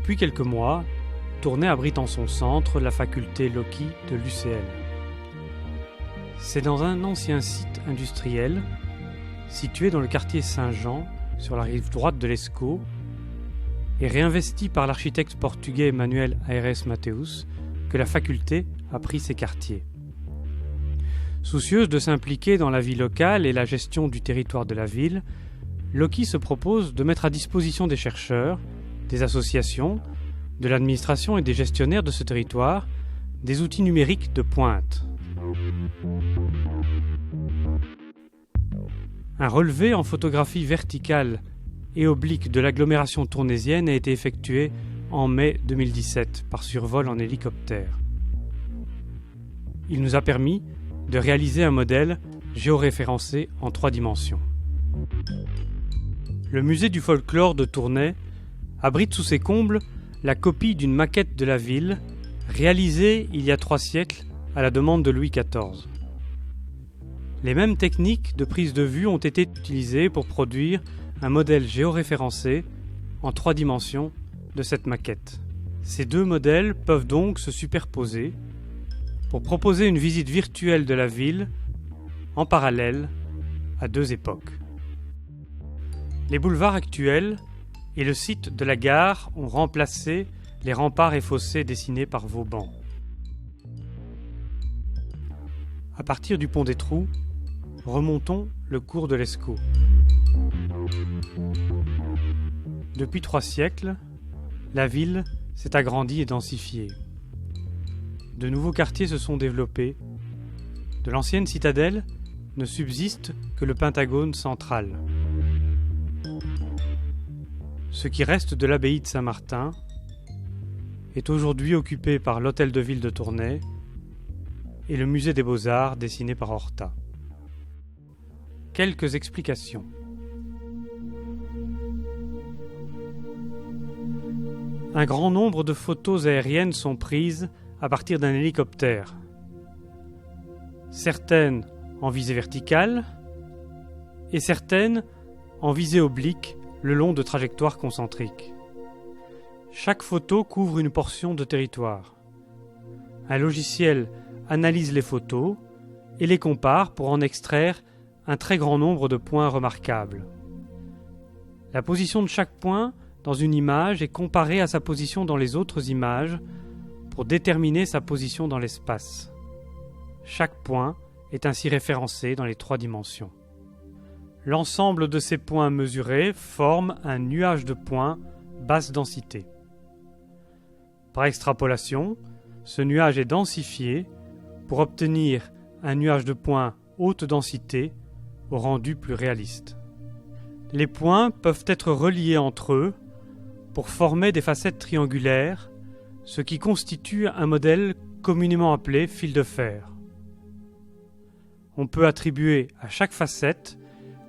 Depuis quelques mois, Tournai abrite en son centre la faculté Loki de l'UCL. C'est dans un ancien site industriel, situé dans le quartier Saint-Jean, sur la rive droite de l'Escaut, et réinvesti par l'architecte portugais Manuel Aires Mateus, que la faculté a pris ses quartiers. Soucieuse de s'impliquer dans la vie locale et la gestion du territoire de la ville, Loki se propose de mettre à disposition des chercheurs, des associations, de l'administration et des gestionnaires de ce territoire des outils numériques de pointe. Un relevé en photographie verticale et oblique de l'agglomération tournaisienne a été effectué en mai 2017 par survol en hélicoptère. Il nous a permis de réaliser un modèle géoréférencé en 3 dimensions. Le musée du folklore de Tournai abrite sous ses combles la copie d'une maquette de la ville réalisée il y a 3 siècles à la demande de Louis XIV. Les mêmes techniques de prise de vue ont été utilisées pour produire un modèle géoréférencé en 3 dimensions de cette maquette. Ces 2 modèles peuvent donc se superposer pour proposer une visite virtuelle de la ville en parallèle à 2 époques. Les boulevards actuels et le site de la gare ont remplacé les remparts et fossés dessinés par Vauban. À partir du pont des Trous, remontons le cours de l'Escaut. Depuis 3 siècles, la ville s'est agrandie et densifiée. De nouveaux quartiers se sont développés. De l'ancienne citadelle ne subsiste que le Pentagone central. Ce qui reste de l'abbaye de Saint-Martin est aujourd'hui occupé par l'hôtel de ville de Tournai et le musée des Beaux-Arts dessiné par Horta. Quelques explications. Un grand nombre de photos aériennes sont prises à partir d'un hélicoptère. Certaines en visée verticale et certaines en visée oblique le long de trajectoires concentriques. Chaque photo couvre une portion de territoire. Un logiciel analyse les photos et les compare pour en extraire un très grand nombre de points remarquables. La position de chaque point dans une image est comparée à sa position dans les autres images pour déterminer sa position dans l'espace. Chaque point est ainsi référencé dans les 3 dimensions. L'ensemble de ces points mesurés forme un nuage de points basse densité. Par extrapolation, ce nuage est densifié pour obtenir un nuage de points haute densité au rendu plus réaliste. Les points peuvent être reliés entre eux pour former des facettes triangulaires, ce qui constitue un modèle communément appelé fil de fer. On peut attribuer à chaque facette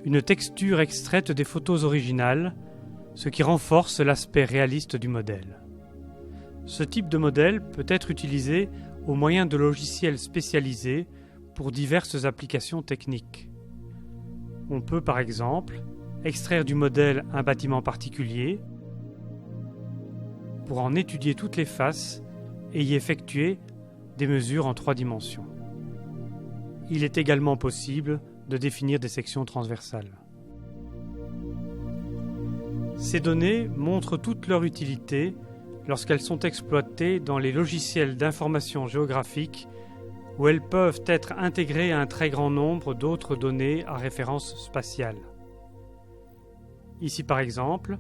une texture extraite des photos originales, ce qui renforce l'aspect réaliste du modèle. Ce type de modèle peut être utilisé au moyen de logiciels spécialisés pour diverses applications techniques. On peut par exemple extraire du modèle un bâtiment particulier pour en étudier toutes les faces et y effectuer des mesures en 3 dimensions. Il est également possible de définir des sections transversales. Ces données montrent toute leur utilité lorsqu'elles sont exploitées dans les logiciels d'information géographique où elles peuvent être intégrées à un très grand nombre d'autres données à référence spatiale. Ici par exemple,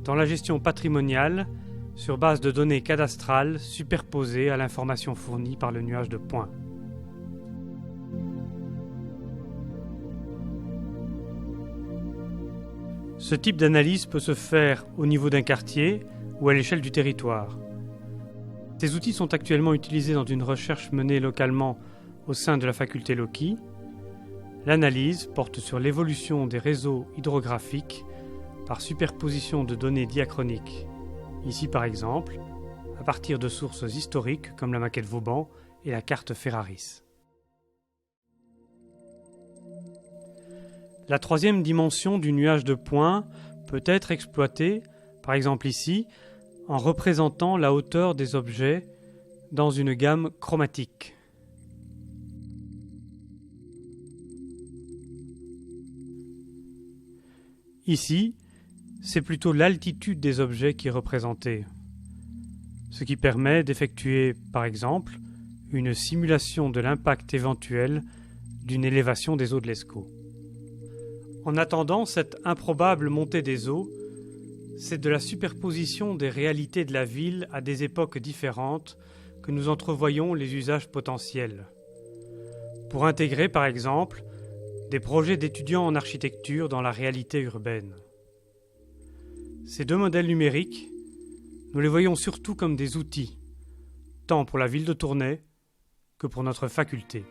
dans la gestion patrimoniale, sur base de données cadastrales superposées à l'information fournie par le nuage de points. Ce type d'analyse peut se faire au niveau d'un quartier ou à l'échelle du territoire. Ces outils sont actuellement utilisés dans une recherche menée localement au sein de la faculté Loki. L'analyse porte sur l'évolution des réseaux hydrographiques par superposition de données diachroniques. Ici par exemple, à partir de sources historiques comme la maquette Vauban et la carte Ferraris. La 3e dimension du nuage de points peut être exploitée, par exemple ici, en représentant la hauteur des objets dans une gamme chromatique. Ici, c'est plutôt l'altitude des objets qui est représentée, ce qui permet d'effectuer, par exemple, une simulation de l'impact éventuel d'une élévation des eaux de l'Escaut. En attendant cette improbable montée des eaux, c'est de la superposition des réalités de la ville à des époques différentes que nous entrevoyons les usages potentiels. Pour intégrer, par exemple, des projets d'étudiants en architecture dans la réalité urbaine. Ces deux modèles numériques, nous les voyons surtout comme des outils, tant pour la ville de Tournai que pour notre faculté.